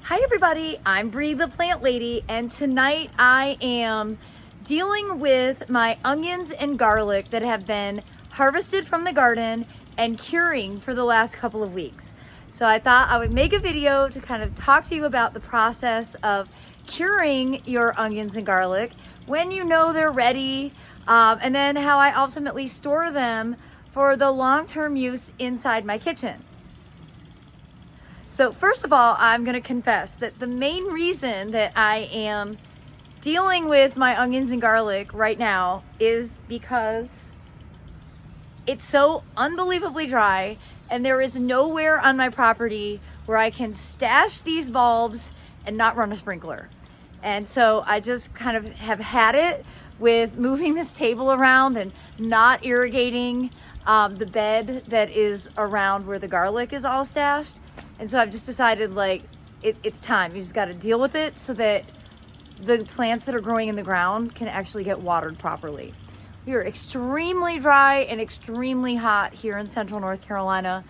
Hi everybody, I'm Bree the Plant Lady, and tonight I am dealing with my onions and garlic that have been harvested from the garden and curing for the last couple of weeks. So I thought I would make a video to kind of talk to you about the process of curing your onions and garlic when you know they're ready, and then how I ultimately store them for the long-term use inside my kitchen. So first of all, I'm going to confess that the main reason that I am dealing with my onions and garlic right now is because it's so unbelievably dry and there is nowhere on my property where I can stash these bulbs and not run a sprinkler. And so I just kind of have had it with moving this table around and not irrigating the bed that is around where the garlic is all stashed. And so I've just decided, like, it's time. You just got to deal with it so that the plants that are growing in the ground can actually get watered properly. We are extremely dry and extremely hot here in central North Carolina.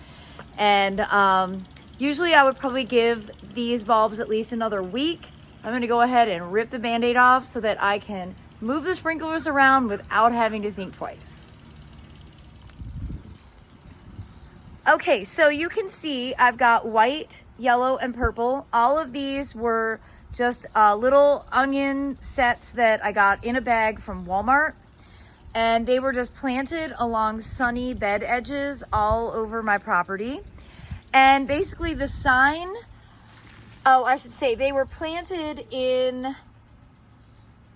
And usually I would probably give these bulbs at least another week. I'm going to go ahead and rip the Band-Aid off so that I can move the sprinklers around without having to think twice. Okay, so you can see I've got white, yellow, and purple. All of these were just little onion sets that I got in a bag from Walmart. And they were just planted along sunny bed edges all over my property. And basically the sign, I should say, they were planted in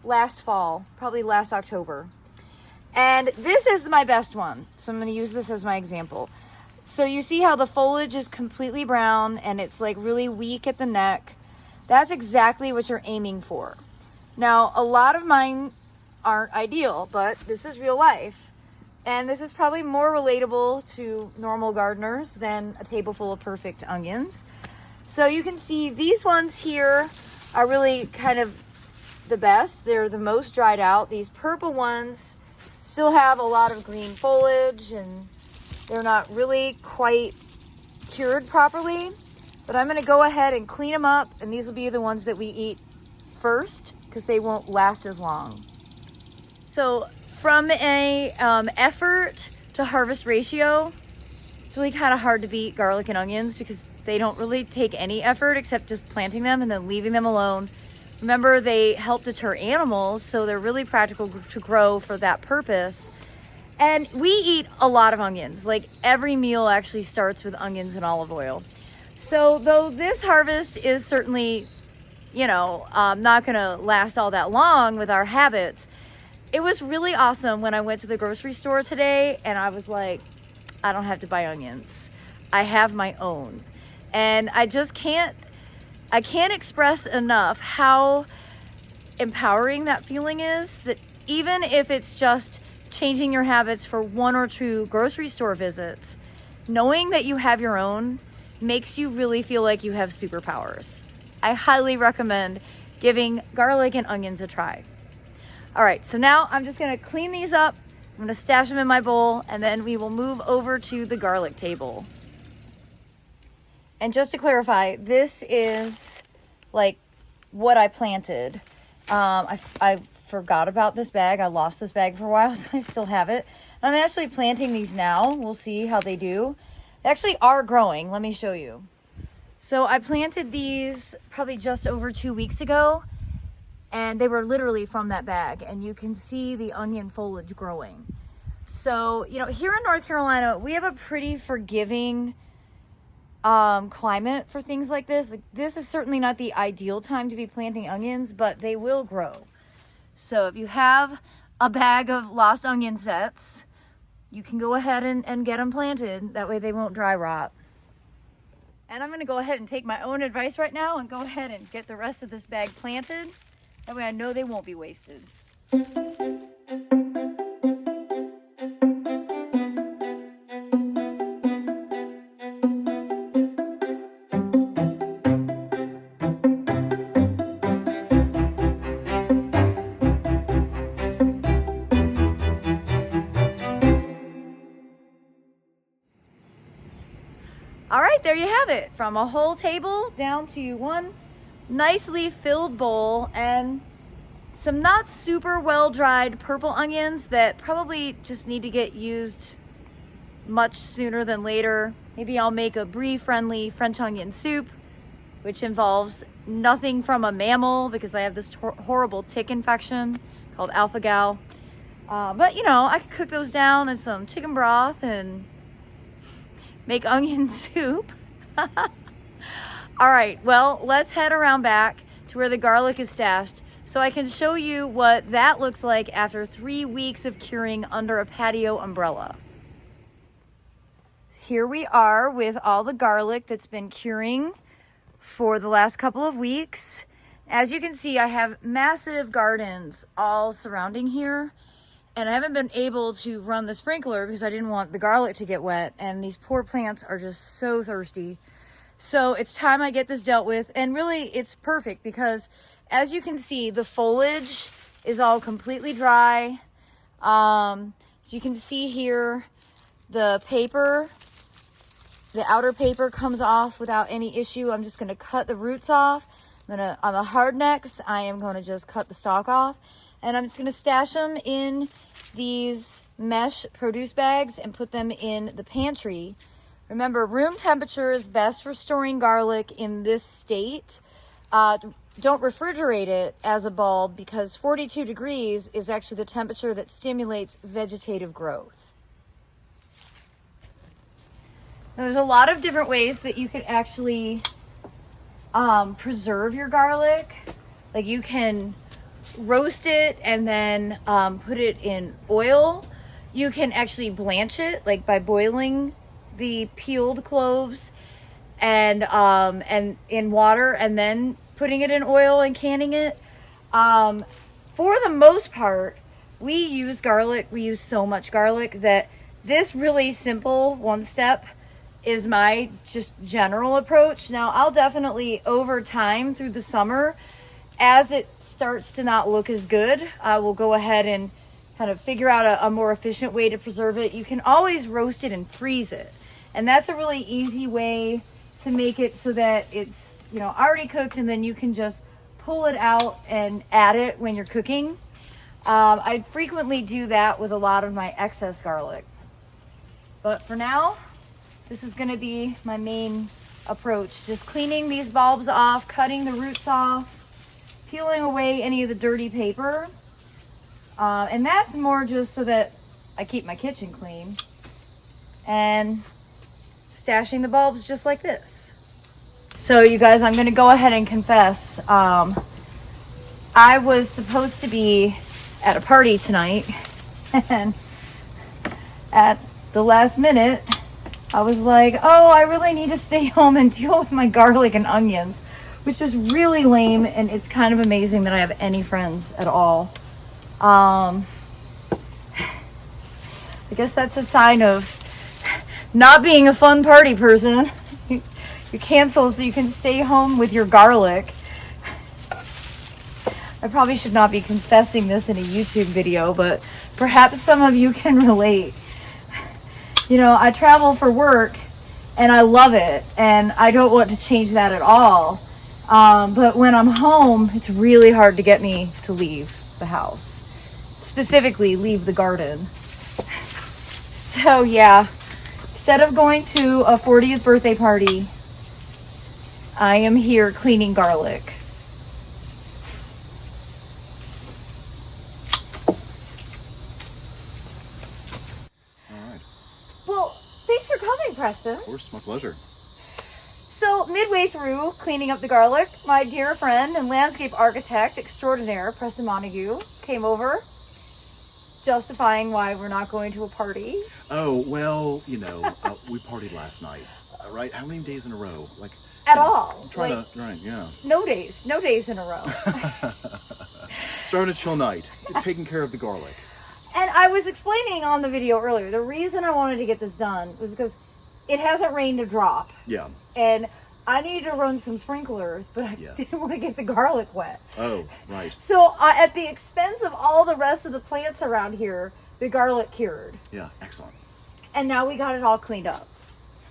last fall, probably last October. And this is my best one. So I'm going to use this as my example. So you see how the foliage is completely brown and it's like really weak at the neck. That's exactly what you're aiming for. Now, a lot of mine aren't ideal, but this is real life. And this is probably more relatable to normal gardeners than a table full of perfect onions. So you can see these ones here are really kind of the best. They're the most dried out. These purple ones still have a lot of green foliage and they're not really quite cured properly, but I'm going to go ahead and clean them up, and these will be the ones that we eat first because they won't last as long. So from a effort to harvest ratio, it's really kind of hard to beat garlic and onions because they don't really take any effort except just planting them and then leaving them alone. Remember, they help deter animals, so they're really practical to grow for that purpose. And we eat a lot of onions. Like every meal actually starts with onions and olive oil. So though this harvest is certainly, not gonna last all that long with our habits, it was really awesome when I went to the grocery store today and I was like, I don't have to buy onions. I have my own. And I can't express enough how empowering that feeling is, that even if it's just changing your habits for 1 or 2 grocery store visits, knowing that you have your own makes you really feel like you have superpowers. I highly recommend giving garlic and onions a try. All right, so now I'm just gonna clean these up. I'm gonna stash them in my bowl and then we will move over to the garlic table. And just to clarify, this is like what I planted. I forgot about this bag. I lost this bag for a while, so I still have it. And I'm actually planting these now. We'll see how they do. They actually are growing. Let me show you. So I planted these probably just over 2 weeks ago, and they were literally from that bag, and you can see the onion foliage growing. So, here in North Carolina, we have a pretty forgiving climate for things like this. Like, this is certainly not the ideal time to be planting onions, but they will grow. So if you have a bag of lost onion sets, you can go ahead and get them planted. That way they won't dry rot. And I'm going to go ahead and take my own advice right now and go ahead and get the rest of this bag planted. That way I know they won't be wasted. All right, there you have it. From a whole table down to 1, nicely filled bowl and some not super well dried purple onions that probably just need to get used much sooner than later. Maybe I'll make a brie-friendly French onion soup, which involves nothing from a mammal because I have this horrible tick infection called alpha-gal. But you know, I could cook those down in some chicken broth and make onion soup. All right, well, let's head around back to where the garlic is stashed so I can show you what that looks like after 3 weeks of curing under a patio umbrella. Here we are with all the garlic that's been curing for the last couple of weeks. As you can see, I have massive gardens all surrounding here, and I haven't been able to run the sprinkler because I didn't want the garlic to get wet, and these poor plants are just so thirsty. So it's time I get this dealt with, and really it's perfect because as you can see, the foliage is all completely dry. So you can see here the paper, the outer paper comes off without any issue. I'm just gonna cut the roots off. On the hard necks, I am gonna just cut the stalk off, and I'm just gonna stash them in these mesh produce bags and put them in the pantry. Remember, room temperature is best for storing garlic in this state. Don't refrigerate it as a bulb because 42 degrees is actually the temperature that stimulates vegetative growth. Now, there's a lot of different ways that you could actually preserve your garlic. Like you can roast it and then put it in oil. You can actually blanch it, like by boiling the peeled cloves and in water and then putting it in oil and canning it. For the most part, we use garlic. We use so much garlic that this really simple one step is my just general approach. Now, I'll definitely over time through the summer, as it starts to not look as good, I will go ahead and kind of figure out a more efficient way to preserve it. You can always roast it and freeze it. And that's a really easy way to make it so that it's, you know, already cooked and then you can just pull it out and add it when you're cooking. I frequently do that with a lot of my excess garlic. But for now, this is gonna be my main approach. Just cleaning these bulbs off, cutting the roots off, peeling away any of the dirty paper. And that's more just so that I keep my kitchen clean. And stashing the bulbs just like this. So you guys, I'm gonna go ahead and confess. I was supposed to be at a party tonight, and at the last minute, I was like, oh, I really need to stay home and deal with my garlic and onions, which is really lame, and it's kind of amazing that I have any friends at all. I guess that's a sign of not being a fun party person. You cancel so you can stay home with your garlic. I probably should not be confessing this in a YouTube video, but perhaps some of you can relate. You know, I travel for work and I love it, and I don't want to change that at all. But when I'm home, it's really hard to get me to leave the house. Specifically, leave the garden. So yeah. Instead of going to a 40th birthday party, I am here cleaning garlic. All right. Well, thanks for coming, Preston. Of course, my pleasure. So, midway through cleaning up the garlic, my dear friend and landscape architect extraordinaire, Preston Montague, came over, justifying why we're not going to a party. Oh, well, you know, we partied last night, right? How many days in a row? Like At all. I'm trying to, right, yeah. No days in a row. So having a chill night, taking care of the garlic. And I was explaining on the video earlier, the reason I wanted to get this done was because it hasn't rained a drop. Yeah. And I needed to run some sprinklers, but I didn't want to get the garlic wet. Oh, right. So at the expense of all the rest of the plants around here, the garlic cured. Yeah, excellent. And now we got it all cleaned up.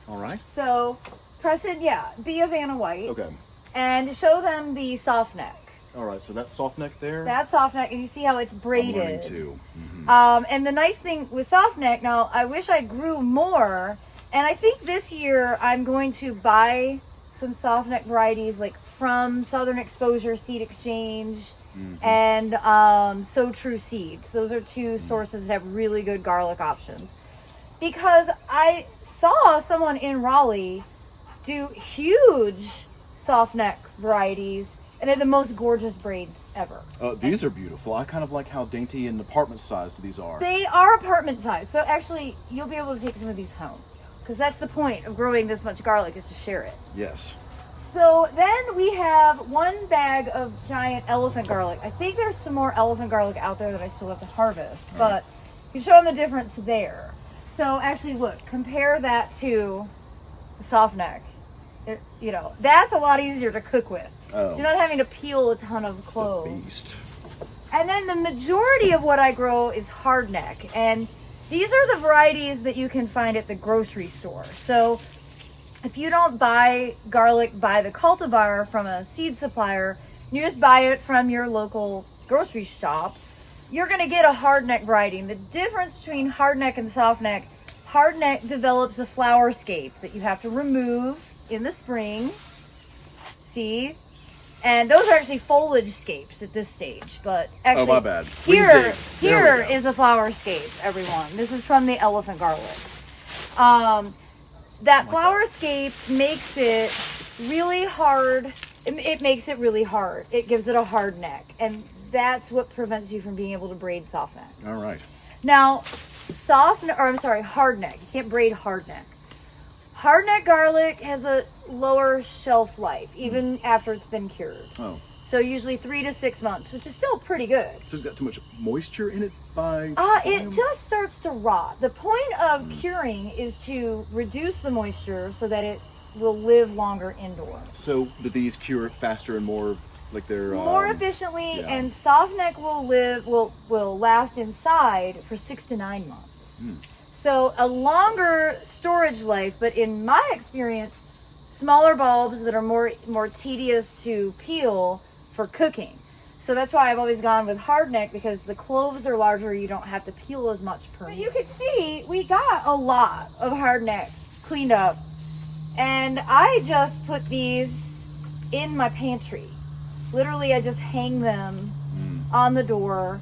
All right. So, Preston, yeah, be a Vanna White. Okay. Mm-hmm. and show them the soft neck. All right, so that's soft neck there. That's soft neck, and you see how it's braided. I'm learning too. Mm-hmm. And the nice thing with soft neck, now I wish I grew more, and I think this year I'm going to buy some soft neck varieties like from Southern Exposure Seed Exchange and So True Seeds. Those are two sources that have really good garlic options. Because I saw someone in Raleigh do huge soft neck varieties and they're the most gorgeous braids ever. These are beautiful. I kind of like how dainty and apartment sized these are. They are apartment size. So actually, you'll be able to take some of these home. Because that's the point of growing this much garlic, is to share it. Yes. So then we have 1 bag of giant elephant garlic. I think there's some more elephant garlic out there that I still have to harvest. But you show them the difference there. So actually, look, compare that to the soft neck. That's a lot easier to cook with. Oh. So you're not having to peel a ton of cloves. It's a beast. And then the majority of what I grow is hardneck. And these are the varieties that you can find at the grocery store. So if you don't buy garlic by the cultivar from a seed supplier, you just buy it from your local grocery shop, you're going to get a hardneck variety. And the difference between hardneck and softneck, hardneck develops a flower scape that you have to remove in the spring. See? And those are actually foliage scapes at this stage, but actually, my bad. Here is a flower scape, everyone. This is from the elephant garlic. That flower scape makes it really hard. It makes it really hard. It gives it a hard neck, and that's what prevents you from being able to braid soft neck. All right. Now, hard neck. You can't braid hard neck. Hardneck garlic has a lower shelf life, even after it's been cured. Oh. So usually 3 to 6 months, which is still pretty good. So it's got too much moisture in it by... It just starts to rot. The point of curing is to reduce the moisture so that it will live longer indoors. So do these cure faster and more, like they're... More efficiently, and softneck will last inside for 6 to 9 months. So a longer storage life, but in my experience, smaller bulbs that are more tedious to peel for cooking. So that's why I've always gone with hardneck, because the cloves are larger, you don't have to peel as much per meal. You can see we got a lot of hardneck cleaned up, and I just put these in my pantry. Literally, I just hang them on the door.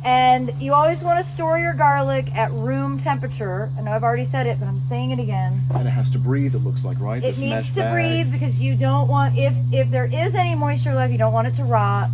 And you always want to store your garlic at room temperature. I know I've already said it, but I'm saying it again. And it has to breathe, it looks like, right? It needs to breathe, because you don't want, if there is any moisture left, you don't want it to rot.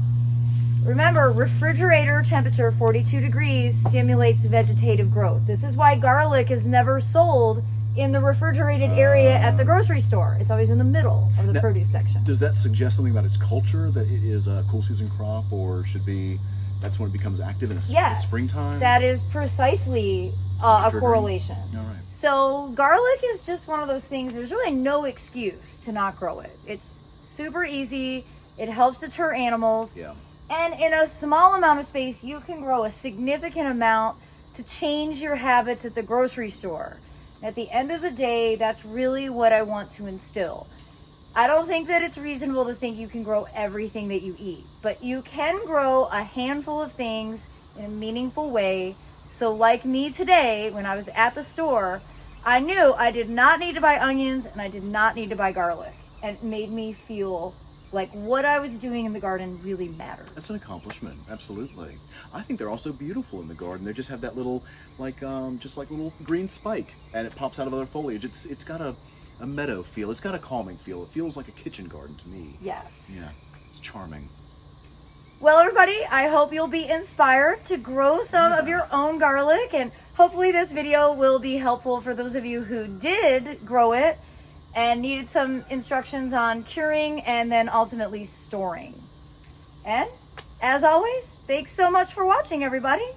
Remember, refrigerator temperature, 42 degrees, stimulates vegetative growth. This is why garlic is never sold in the refrigerated area at the grocery store. It's always in the middle of the produce section. Does that suggest something about its culture, that it is a cool season crop, or should be... That's when it becomes active in springtime? That is precisely a correlation. All right. So garlic is just one of those things, there's really no excuse to not grow it. It's super easy. It helps deter animals. Yeah. And in a small amount of space, you can grow a significant amount to change your habits at the grocery store. At the end of the day, that's really what I want to instill. I don't think that it's reasonable to think you can grow everything that you eat, but you can grow a handful of things in a meaningful way. So like me today, when I was at the store, I knew I did not need to buy onions and I did not need to buy garlic. And it made me feel like what I was doing in the garden really mattered. That's an accomplishment, absolutely. I think they're also beautiful in the garden. They just have that little, just like little green spike, and it pops out of other foliage. It's got a meadow feel. It's got a calming feel. It feels like a kitchen garden to me. Yes. Yeah, it's charming. Well, everybody, I hope you'll be inspired to grow some of your own garlic, and hopefully this video will be helpful for those of you who did grow it and needed some instructions on curing and then ultimately storing. And as always, thanks so much for watching, everybody.